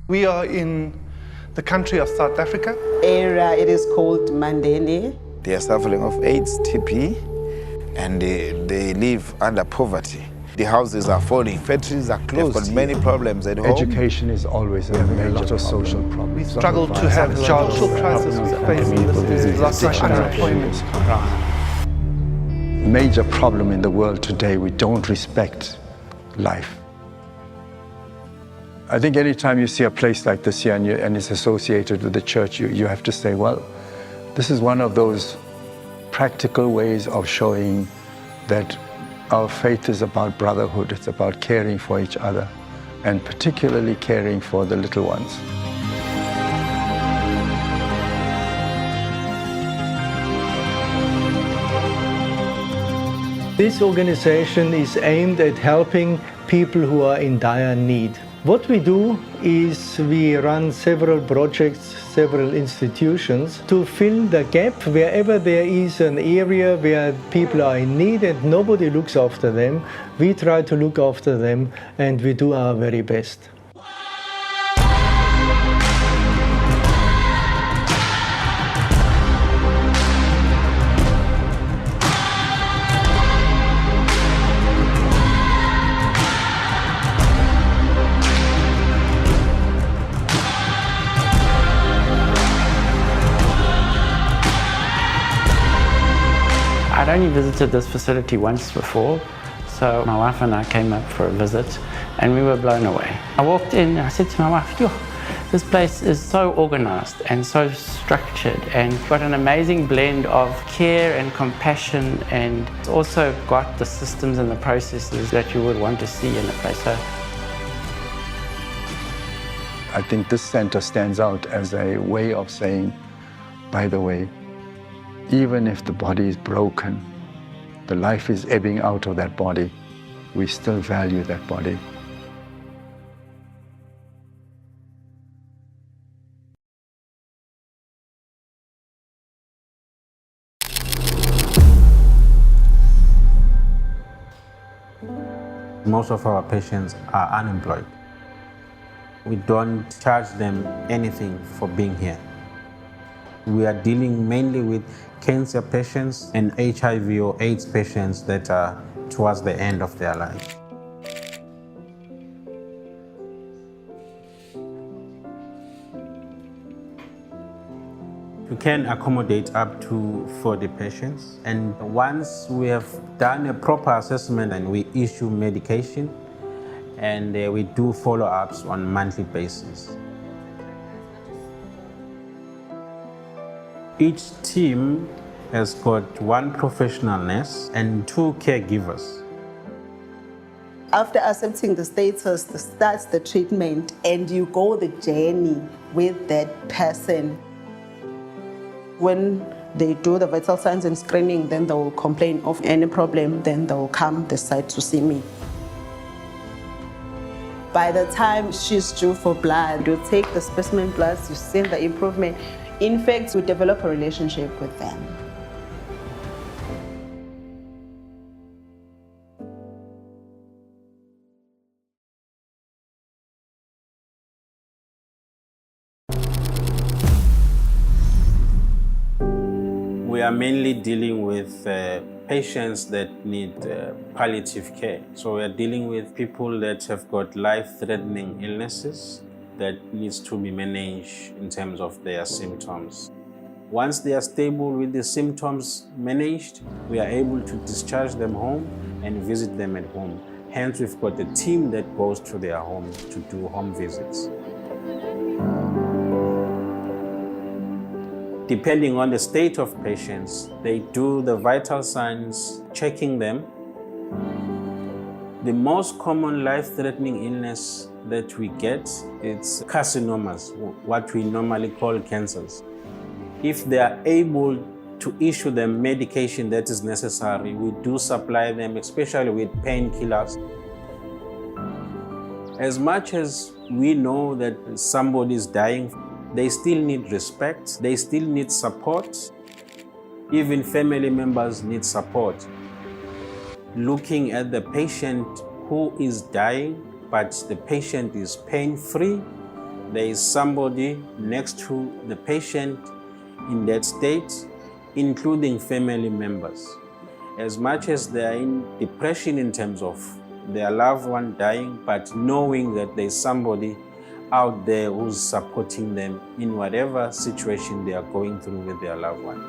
We are in the country of South Africa. Area, it is called Mandeni. They are suffering of AIDS, TB, and they live under poverty. The houses are falling, factories are closed. They've got many problems at home. Education is always a major social problem. We struggle to have job social crisis we face in this is lots of unemployment. Major problem in the world today, we don't respect life. I think anytime you see a place like this here and it's associated with the church, you have to say, well, this is one of those practical ways of showing that our faith is about brotherhood. It's about caring for each other, and particularly caring for the little ones. This organization is aimed at helping people who are in dire need. What we do is we run several projects, several institutions to fill the gap wherever there is an area where people are in need and nobody looks after them. We try to look after them and we do our very best. I'd only visited this facility once before, so my wife and I came up for a visit and we were blown away. I walked in and I said to my wife, "Yo, this place is so organized and so structured and got an amazing blend of care and compassion, and it's also got the systems and the processes that you would want to see in a place." So I think this center stands out as a way of saying, by the way, even if the body is broken, the life is ebbing out of that body, we still value that body. Most of our patients are unemployed. We don't charge them anything for being here. We are dealing mainly with cancer patients and HIV or AIDS patients that are towards the end of their life. We can accommodate up to 40 patients, and once we have done a proper assessment and we issue medication, and we do follow-ups on a monthly basis. Each team has got one professional nurse and 2 caregivers. After accepting the status, starts the treatment, and you go the journey with that person. When they do the vital signs and screening, then they will complain of any problem, then they will come this side to see me. By the time she's due for blood, you take the specimen bloods, you see the improvement. In fact, we develop a relationship with them. We are mainly dealing with patients that need palliative care. So we are dealing with people that have got life-threatening illnesses that needs to be managed in terms of their symptoms. Once they are stable with the symptoms managed, we are able to discharge them home and visit them at home. Hence, we've got a team that goes to their home to do home visits. Depending on the state of patients, they do the vital signs, checking them. The most common life-threatening illness that we get is carcinomas, what we normally call cancers. If they are able to issue them medication that is necessary, we do supply them, especially with painkillers. As much as we know that somebody is dying, they still need respect, they still need support. Even family members need support. Looking at the patient who is dying, but the patient is pain-free, there is somebody next to the patient in that state, including family members. As much as they are in depression in terms of their loved one dying, but knowing that there's somebody out there who's supporting them in whatever situation they are going through with their loved one.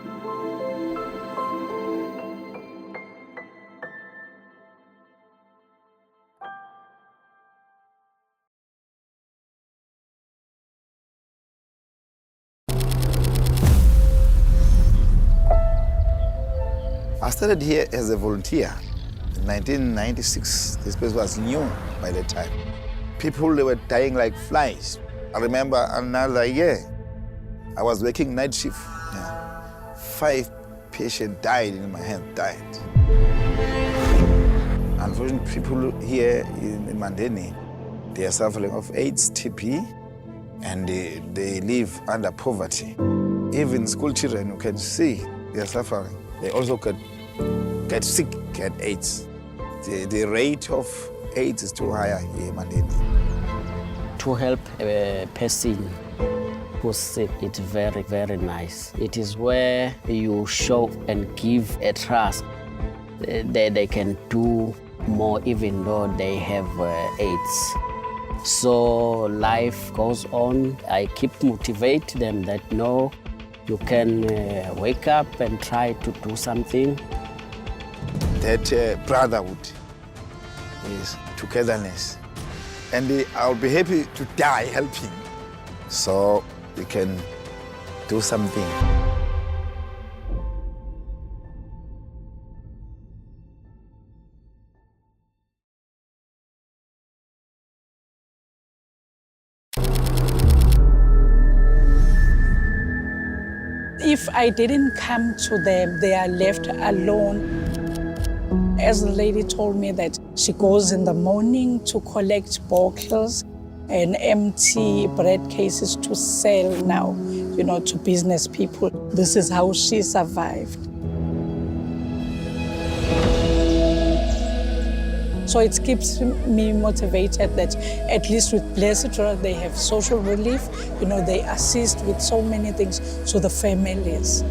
I started here as a volunteer in 1996. This place was new by the time. People, they were dying like flies. I remember another year, I was working night shift. 5 patients died in my hand, died. Unfortunately, people here in Mandeni, they are suffering of AIDS, TB, and they live under poverty. Even school children, you can see, they are suffering. They also get sick, get AIDS. The rate of AIDS is too high here in Mandeni. To help a person who's sick, it's very, very nice. It is where you show and give a trust that they can do more even though they have AIDS. So life goes on. I keep motivate them that no, you can wake up and try to do something. That brotherhood is togetherness. And I'll be happy to die helping, so we can do something. If I didn't come to them, they are left alone. As the lady told me that she goes in the morning to collect bottles and empty bread cases to sell now, to business people. This is how she survived. So it keeps me motivated that at least with Blessed Road, they have social relief. They assist with so many things to the families.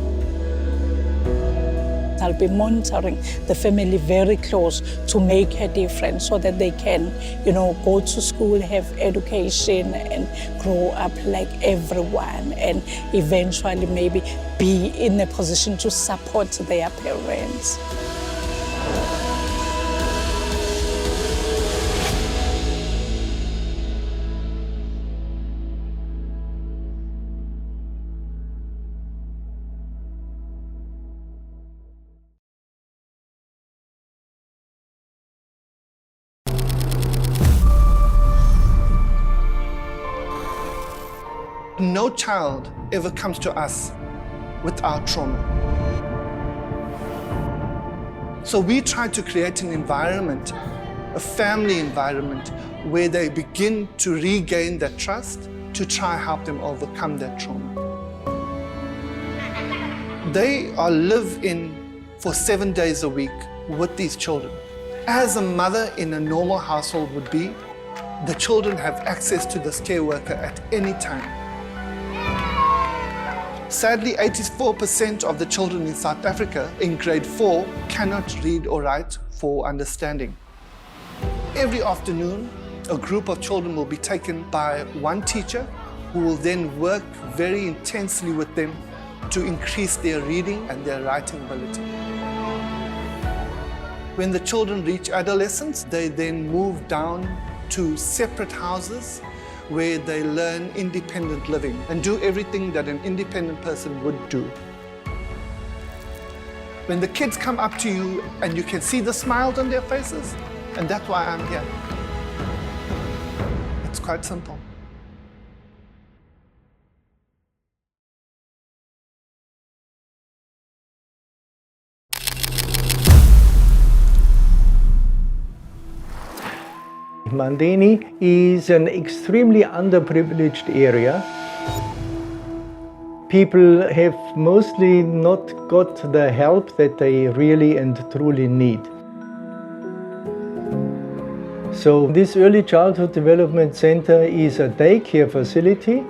I'll be monitoring the family very close to make a difference so that they can, go to school, have education and grow up like everyone and eventually maybe be in a position to support their parents. No child ever comes to us without trauma. So we try to create an environment, a family environment, where they begin to regain that trust to try help them overcome that trauma. They are live-in for 7 days a week with these children. As a mother in a normal household would be, the children have access to this care worker at any time. Sadly, 84% of the children in South Africa in grade 4 cannot read or write for understanding. Every afternoon, a group of children will be taken by one teacher who will then work very intensely with them to increase their reading and their writing ability. When the children reach adolescence, they then move down to separate houses where they learn independent living and do everything that an independent person would do. When the kids come up to you and you can see the smiles on their faces, and that's why I'm here. It's quite simple. Mandeni is an extremely underprivileged area. People have mostly not got the help that they really and truly need. So this Early Childhood Development Center is a daycare facility,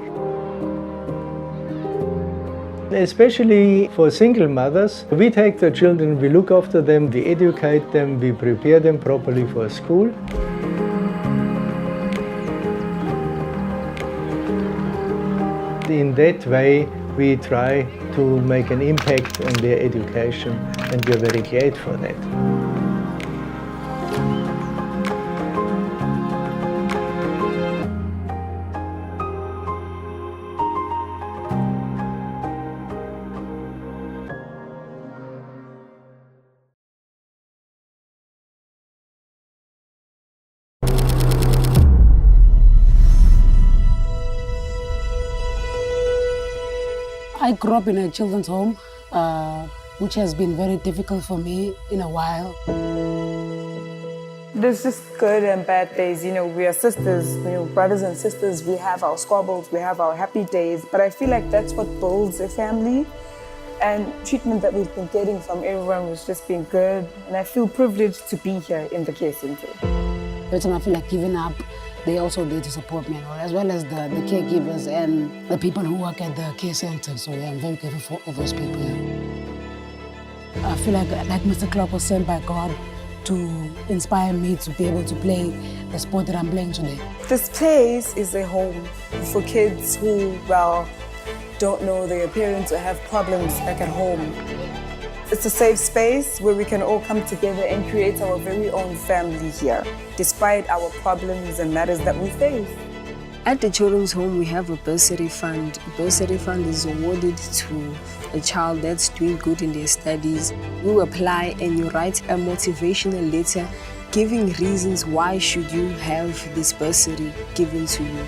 especially for single mothers. We take the children, we look after them, we educate them, we prepare them properly for school. In that way, we try to make an impact on their education, and we are very glad for that. I grew up in a children's home, which has been very difficult for me in a while. There's just good and bad days. You know, we are sisters, brothers and sisters. We have our squabbles, we have our happy days. But I feel like that's what builds a family. And treatment that we've been getting from everyone has just been good. And I feel privileged to be here in the care center. Every time I feel like giving up, they also there to support me, as well as the caregivers and the people who work at the care center. So yeah, I'm very grateful for those people. Yeah. I feel like Mr. Clark was sent by God to inspire me to be able to play the sport that I'm playing today. This place is a home for kids who, don't know their parents or have problems back at home. It's a safe space where we can all come together and create our very own family here, despite our problems and matters that we face. At the children's home, we have a bursary fund. A bursary fund is awarded to a child that's doing good in their studies. You apply and you write a motivational letter giving reasons why should you have this bursary given to you.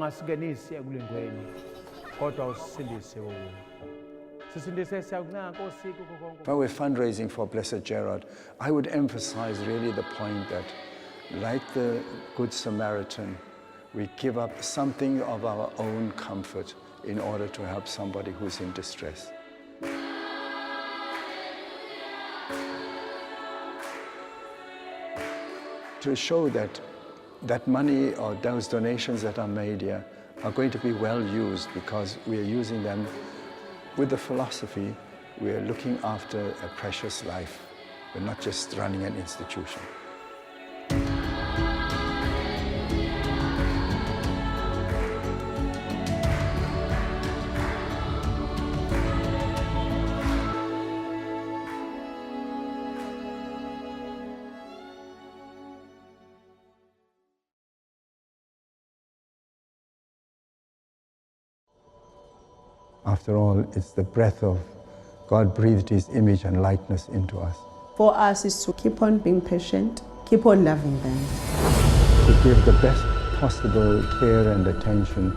ungasingenisi ekulingweni kodwa usindise wona. Sisindise siyakunaka Nkosi kuko konke. If I were fundraising for Blessed Gérard, I would emphasize really the point that, like the Good Samaritan, we give up something of our own comfort in order to help somebody who's in distress. To show that money or those donations that are made here are going to be well used, because we are using them with the philosophy we are looking after a precious life. We're not just running an institution. After all, it's the breath of God breathed His image and likeness into us. For us is to keep on being patient, keep on loving them. To give the best possible care and attention